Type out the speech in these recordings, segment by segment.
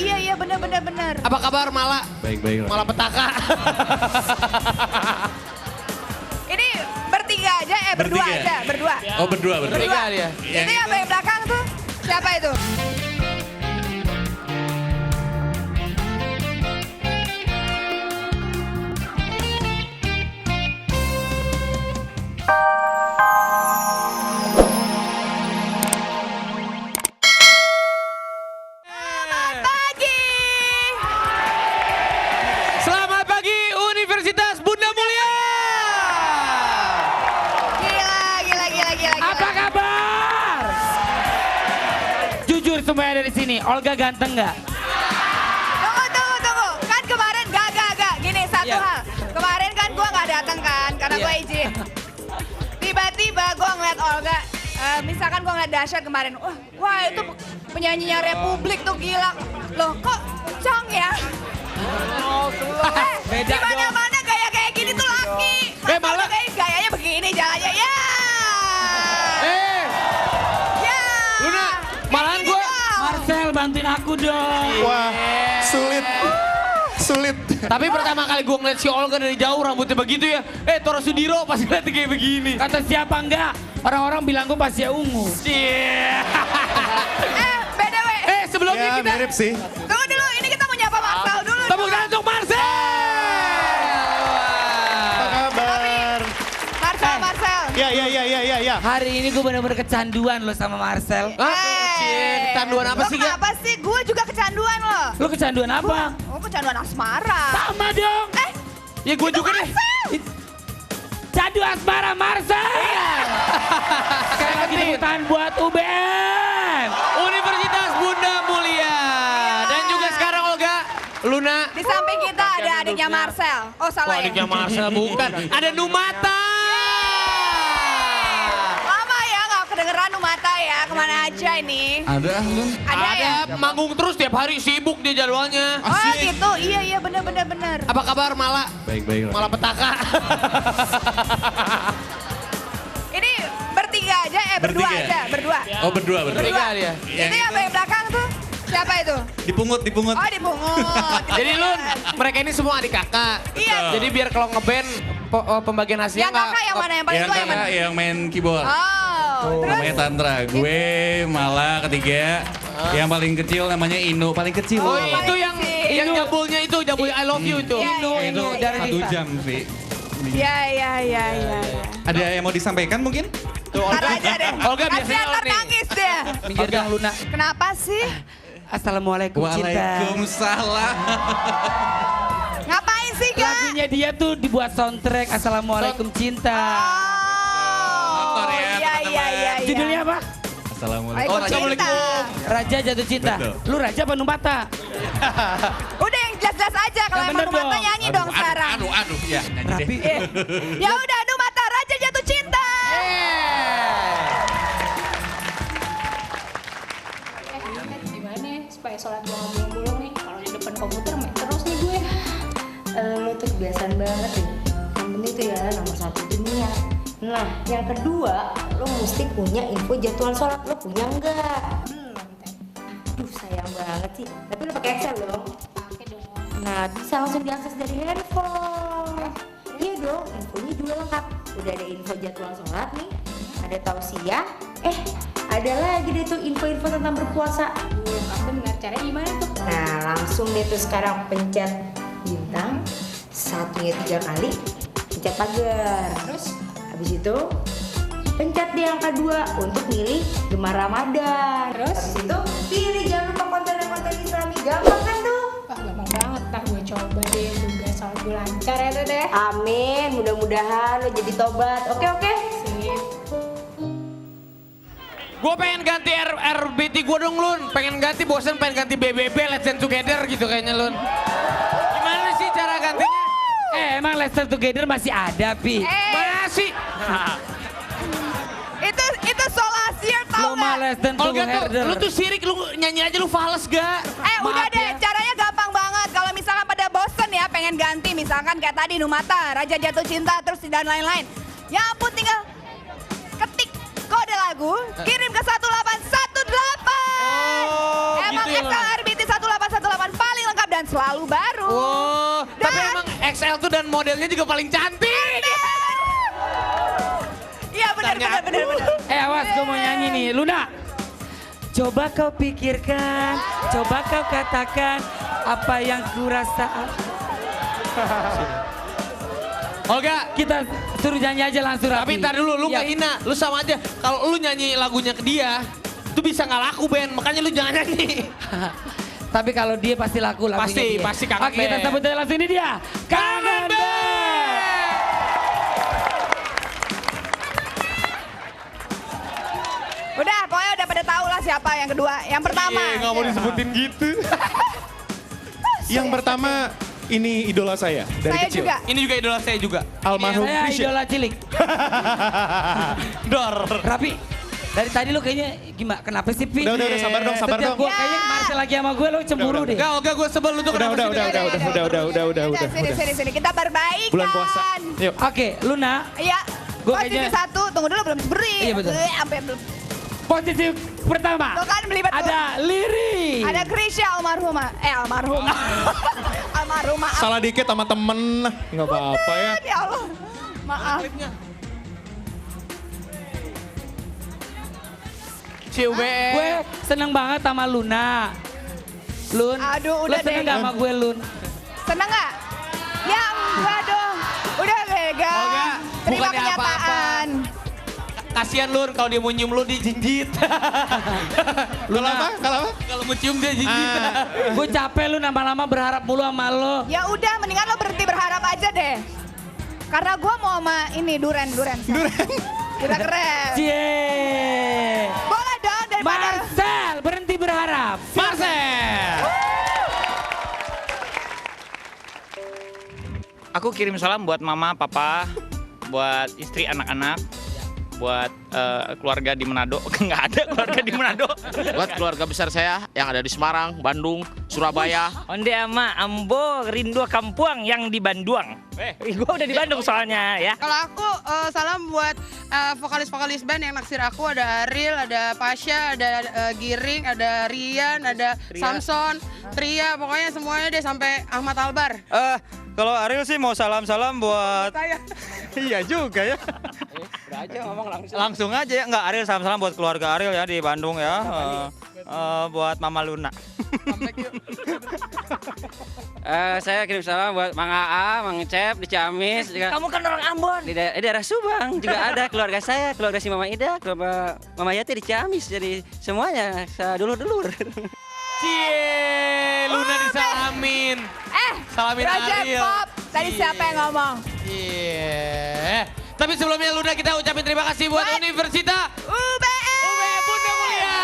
iya bener. Apa kabar Mala? Baik. Mala petaka. Ini bertiga aja, berdua Bertiga. aja, berdua. Oh berdua. Bertiga dia. Itu yang paling belakang tuh, siapa itu? Selamat pagi Universitas Bunda Mulia. Gila. Apa kabar? Jujur semua yang ada di sini, Olga ganteng nggak? Tunggu. Kan kemarin gak. Gini satu Iya. hal. Kemarin kan gue gak datang kan, karena Iya. gue izin. Tiba-tiba gue ngeliat Olga, misalkan gue ngeliat Dahsyat kemarin. Wah itu penyanyinya Republik tuh gila. Loh kok Cong ya? Beda Di mana-mana gaya kayak gini tuh laki. malah- Gayanya begini jalannya ya. Ya. Luna, malahan Gini gue. dong. Marcel bantuin aku dong. Wah sulit. Tapi pertama kali gue ngeliat si Olga dari jauh rambutnya begitu ya. Toro Sudiro pas ngeliatnya kayak begini. Kata siapa enggak? Orang-orang bilang gue pasti ungu. Iya. BTW. Sebelumnya Ya kita. mirip sih. Tunggu dulu, ini kita mau nyapa Marcel dulu. Tepuk tangan untuk Marcel. Apa kabar? Marcel. Ya. Hari ini gue bener-bener kecanduan loh sama Marcel. Kecanduan apa sih, Ga? Kenapa sih? Gue juga kecanduan loh. Lo kecanduan apa? Oh, kecanduan asmara. Sama dong. Ya gue juga deh. Candu asmara Marcel. Sekali lagi tepuk tangan buat UBM. Universitas Bunda Mulia. Dan juga sekarang Olga, Luna. Di samping kita ada adiknya Marcel. Oh, salah ya. Adiknya Marcel bukan. Ada Numata. Lama ya nggak kedengeran Numata ya. Kemana aja ini? Ada lu. Ada ya? Manggung terus tiap hari sibuk dia jadwalnya. Oh gitu. Iya bener. Apa kabar Mala? Baik. Mala petaka. Ini bertiga aja, berdua Bertiga. aja, berdua. Oh berdua. Bertiga dia. Itu yang paling belakang tuh, siapa itu? Dipungut. Oh dipungut. Jadi Lun, mereka ini semua adik kakak. Iya. Jadi biar kalau ngeband pembagian hasilnya Yang kakak yang mana? Yang paling tua yang mana? yang main keyboard. Oh, Namanya terus? Tantra. Gue malah ketiga. Yang paling kecil namanya Ino. Paling kecil. Oh paling itu yang kecil. jabulnya itu, jabul I love you itu. Iya. Itu dari 1 Rita. jam sih. Iya. Ada yang mau disampaikan mungkin? Ntar aja deh. Olga biasanya Kasihan ntar nih. nangis dia. Minggir dong Luna. Kenapa sih? Assalamualaikum cinta. Waalaikumsalam. Ngapain sih, Kak? Lagunya dia tuh dibuat soundtrack Assalamualaikum cinta. Oh, Motor ya, iya. Judulnya apa? Assalamualaikum. Waalaikumsalam. Assalamualaikum. Raja Jatuh Cinta. Betul. Lu raja apa Numata? Udah yang jelas-jelas aja kalau Yang emang bener Numata dong. nyanyi dong sekarang. Aduh. Ya, nyanyi deh. Rapi. Ya udah, Numata Raja Jatuh Cinta. Gimana ya supaya sholat gue nggak bolong nih, kalau di depan komputer main terus nih gue. Lo tuh kebiasaan banget nih, yang penting tuh ya nomor 1 dunia. Nah yang kedua, lo mesti punya info jadwal sholat, lo punya nggak? Belum teh. Duh sayang banget sih, tapi lo pakai Excel dong? Pakai dong. Nah bisa langsung diakses dari handphone. Iya dong, infonya juga lengkap. Udah ada info jadwal sholat nih, ada tausiah, ada lagi deh tuh info-info tentang berpuasa. Benar, caranya gimana tuh? Nah langsung deh tuh sekarang pencet bintang, satunya 3 kali, pencet pagar. Terus? Habis itu pencet di angka 2 untuk milih Gemar Ramadan. Terus? Habis itu pilih jangan lupa konten-konten Islami. Gampang kan tuh? Wah gampang banget, ntar gue coba deh, semoga sholat gue lancar ya tuh deh. Amin, mudah-mudahan lo jadi tobat. Oke. Sip. Gue pengen ganti RBT gue dong Lun. Pengen ganti, bosen pengen ganti BBB, Let's Dance Together gitu kayaknya Lun. Gimana sih cara gantinya? Emang Let's Dance Together masih ada, Pi? Masih. Itu Solasier tau Lo mah gak? Let's Dance Olga tuh, Together. lu tuh sirik, lu nyanyi aja lu fales gak? Udah Maaf deh, ya. caranya gampang banget. Kalau misalkan pada bosen ya, pengen ganti. Misalkan kayak tadi Numata, Raja Jatuh Cinta, terus dan lain-lain. Ya ampun, tinggal ketik kode lagu, kirim ke 1818. Oh, Emang gitu ya, Excel Lun? RBT 1818 selalu baru. Oh, tapi Dan- emang XL tuh dan modelnya juga paling cantik. Iya benar. Awas gue mau nyanyi nih. Luna. Coba kau pikirkan, coba kau katakan apa yang ku rasa. Olga, Kita suruh nyanyi aja langsung tapi rapi. ntar dulu, lu Iya. ngehina. Lu sama aja, kalau lu nyanyi lagunya ke dia, itu bisa nggak laku, Ben. Makanya lu jangan nyanyi. Tapi kalau dia pasti laku lagunya dia. Pasti Kangen Oke, kita Band. sambut aja langsung ini dia. Kangen Band. Udah, pokoknya udah pada tahu lah siapa yang kedua. Yang pertama. Iya, nggak mau disebutin gitu. Yang pertama ini idola saya dari Saya kecil. juga. Ini juga idola saya juga. Almarhum Saya Krisya. idola cilik. Dor. Rapi. Dari tadi lu kayaknya gimana? Kenapa sih, Pi? Udah, sabar dong, sabar Setiap dong. gua kayaknya Marcel lagi sama gue, lu cemburu deh. Enggak, Olga gue sebel lu tuh kenapa sih? Udah. Sini. Kita berbaikan. Bulan puasa. Yuk. Oke, Luna. Iya. Gua Posisi kayaknya- satu, tunggu dulu belum beri. Iya, betul. Sampai belum. Posisi pertama. Tuh kan belibet tuh. Ada Liri. Ada Krisya almarhumah. Almarhumah. Almarhumah. Salah dikit sama temen. Nggak apa-apa ya. Ya Allah. Maaf. CUBE. Gue seneng banget sama Luna. Lun, Aduh, lu udah seneng deh. gak sama gue, Lun? Seneng gak? Ya enggak dong. Udah Vega. Olga, Terima bukannya kenyataan. Kasian Lun kalau dia mau nyium lu dijinjit. Kalau apa? Kalau mau cium dia jinjit. Gue capek lu lama-lama berharap mulu sama lo. Ya udah, mendingan lo berhenti berharap aja deh. Karena gua mau sama ini Duren. Duren keren. Cie. Boleh dong daripada. Marcel, berhenti berharap. Marcel. Aku kirim salam buat mama, papa, buat istri, anak-anak, buat keluarga di Manado. Nggak ada keluarga di Manado. Buat keluarga besar saya yang ada di Semarang, Bandung, Surabaya. Onde ama ambo rindu kampuang yang di Bandung. Gua udah di Bandung soalnya ya. Kalau aku salam buat vokalis-vokalis band yang naksir aku, ada Ariel, ada Pasha, ada Giring, ada Rian, ada Samson, Tria, pokoknya semuanya deh sampai Ahmad Albar. Kalau Ariel sih mau salam-salam buat... Saya. Iya juga ya. Langsung aja ya. Enggak, Ariel salam-salam buat keluarga Ariel ya di Bandung ya. Buat Mama Luna. Saya kirim salam buat Mang AA, Mang Cep di Ciamis. Kamu kan orang Ambon. Di daerah Subang juga ada keluarga saya, keluarga si Mama Ida, keluarga Mama Yati di Ciamis. Jadi semuanya dulur-dulur. Cie, Luna disalamin. Salamin Project Ariel. Pop. Tadi siapa yang ngomong? Iya. Tapi sebelumnya Luna kita ucapin terima kasih buat Universitas UBM. Bunda Mulia.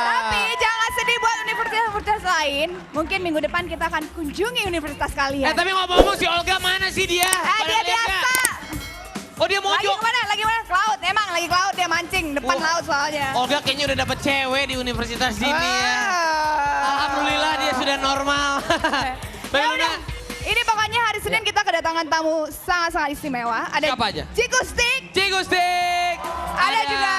Tapi jangan sedih buat universitas lain. Mungkin minggu depan kita akan kunjungi universitas kalian. Tapi ngomong-ngomong si Olga mana sih dia? Dia biasa. Oh dia Lagi mojok. kemana? Lagi mana? Ke laut. Emang lagi ke laut dia mancing. Depan Oh. laut soalnya. Olga kayaknya udah dapet cewek di universitas sini ya. Alhamdulillah dia sudah normal. Tapi Ya Luna, udah. Ini pokoknya hari Senin kita kedatangan tamu sangat-sangat istimewa. Ada Siapa aja? Cikustik. Cigustik. Ada juga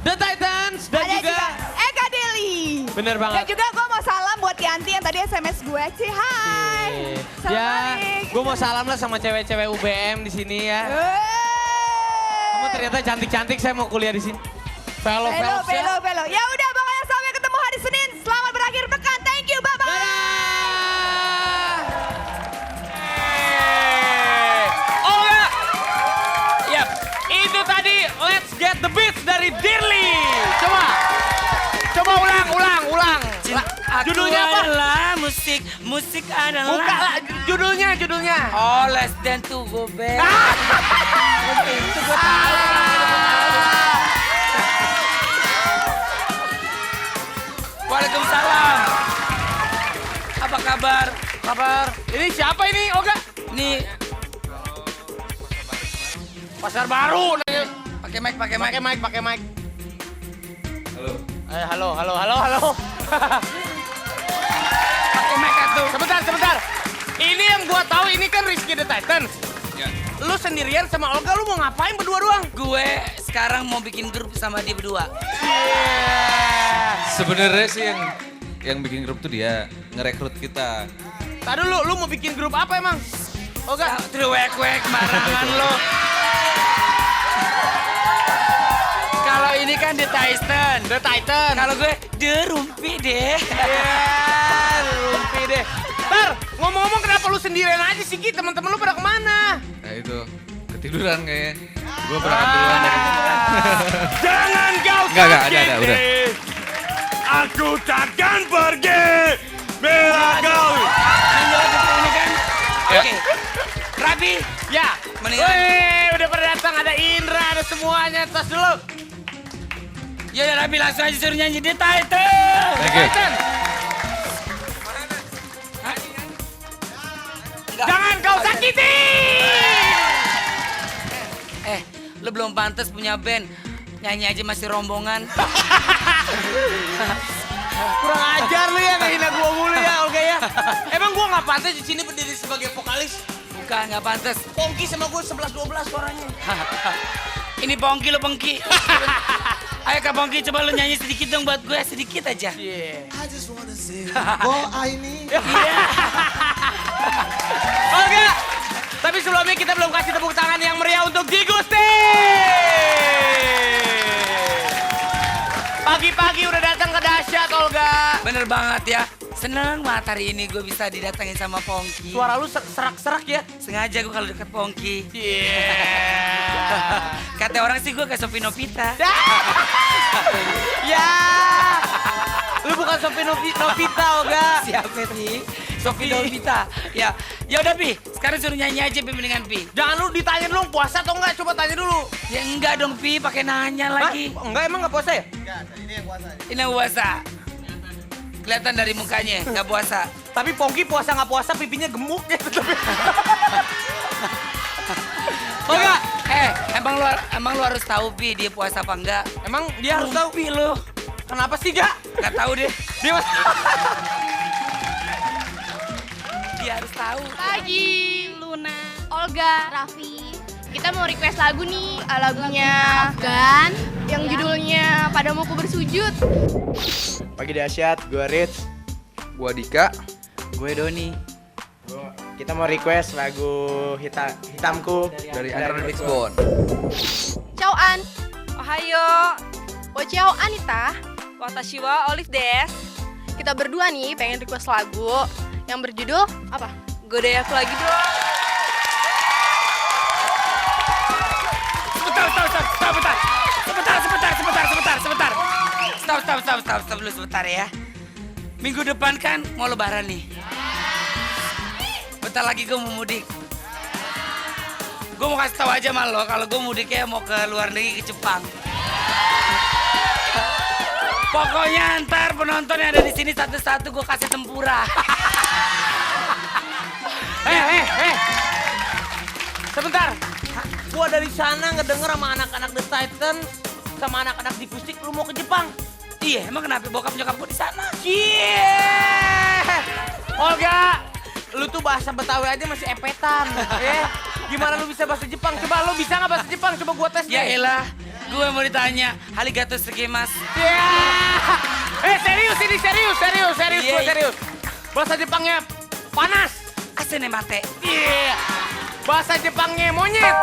The Titans dan ada juga Eka Deli. bener Dan banget. juga gue mau salam buat Yanti yang tadi SMS gue. Hai. Salam Ya, balik. gue mau salam lah sama cewek-cewek UBM di sini ya. Kamu ternyata cantik-cantik, saya mau kuliah di sini. Velo. Ya udah pokoknya sampai ketemu hari Senin. Selamat berakhir pekan. Thank you. Bye-bye. Olga. Yap, itu tadi Let's Get the Beats dari Dirli. Coba ulang. Judulnya apa? Adalah musik adalah. Buka lah, judulnya. Oh, less than to go back. Itu gue tahu. Waalaikumsalam. Apa kabar? Ini siapa ini, Olga? Nih, Pasar Baru. pakai mic. Pakai mic. Halo. Pakai mic atuh. Sebentar. Ini yang gua tahu ini kan Rizky The Titans. Lu sendirian sama Olga, lu mau ngapain berdua doang? Gue sekarang mau bikin grup sama dia berdua. Sebenarnya sih yang bikin grup tuh dia, ngerekrut kita. Tadi lu mau bikin grup apa emang? Oh enggak? Truwek-wek marangan lo. Kalau ini kan The Titan. The Titan. Kalau gue The Rumpi deh. Rumpi deh. Ntar, ngomong-ngomong kenapa lu sendirian aja sih, Ki? Temen-temen lu pada kemana? Nah itu, ketiduran kayaknya. Gue berangkat duluan deh. Jangan kau Enggak, ada, udah. Aku takkan pergi bila kau. Ini kan. Oke. Rabi. Ya. Mendingan. Wih, udah pada datang. Ada Indra, ada semuanya. Tos dulu. Ya udah Rabi langsung aja suruh nyanyi The Titan. Thank you. Titan. Jangan kau sakiti. Lu belum pantas punya band. Nyanyi aja masih rombongan. Kurang ajar lu ya, ngehina gua mulu ya, oke ya. Emang gua nggak pantas di sini berdiri sebagai vokalis? Bukan, nggak pantas. Pongki sama gua 11-12 suaranya. Ini Pongki lo Pongki. Ayo Kak Pongki coba lu nyanyi sedikit dong buat gue, sedikit aja. Iya. ini. Oke. Tapi sebelumnya kita belum kasih tepuk tangan yang meriah untuk Ji Gusti. Pagi-pagi udah datang ke dahsyat, Olga. Bener banget ya. Seneng banget hari ini gue bisa didatengin sama Pongki. Suara lu serak-serak ya. Sengaja gue kalau deket Pongki. Yeah. Kata orang sih gue kayak Sophie Novita. Ya. Lu bukan Sophie Novita, Olga. Siapa Pi? Sophie Novita. Ya, ya udah Pi. Sekarang suruh nyanyi aja Pi mendingan Pi. Jangan lu ditanya dulu puasa atau enggak, coba tanya dulu. Ya enggak dong Pi, pakai nanya lagi. Hah? Enggak, emang enggak puasa ya? Enggak, ini yang puasa. Ini yang puasa. Kelihatan dari mukanya, nggak puasa. Tapi Pongki puasa nggak puasa, pipinya gemuk ya tetap. Oh enggak? Emang lu harus tahu Pi dia puasa apa enggak? Emang dia harus tahu? Pi lu. Kenapa sih, Ga? Nggak tahu deh. Dia Dia harus tahu. Pagi, Luna, Olga, Raffi. Kita mau request lagu nih, lagunya Afgan yang judulnya Padamu Ku Bersujud. Pagi dahsyat, gue Rich. Gua Dika. Gue Doni. Kita mau request lagu Hitamku Dari Under Mixbone. Ciao An. Ohayo. Ciao Anita. Watashi wa Olive des. Kita berdua nih pengen request lagu yang berjudul apa? Godai Aku Lagi dong. Stop dulu sebentar ya. Minggu depan kan mau lebaran nih. Bentar lagi gue mau mudik. Gue mau kasih tahu aja sama lo kalau gue mudiknya mau ke luar negeri, ke Jepang. Pokoknya ntar penonton yang ada di sini satu-satu gue kasih tempura. Sebentar. Gua dari sana ngedenger sama anak-anak The Titan sama anak-anak di Pustik lu mau ke Jepang. Iya, emang kenapa bokap nyokap gue di sana? Olga, lu tuh bahasa Betawi aja masih epetan. Gimana lu bisa bahasa Jepang? Coba lu bisa nggak bahasa Jepang? Coba gua tes deh. Ya elah, gue mau ditanya. Arigato gozaimasu. Serius ini, serius. Iya. Gua serius. Bahasa Jepangnya panas. Asene mate. Bahasa Jepangnya monyet.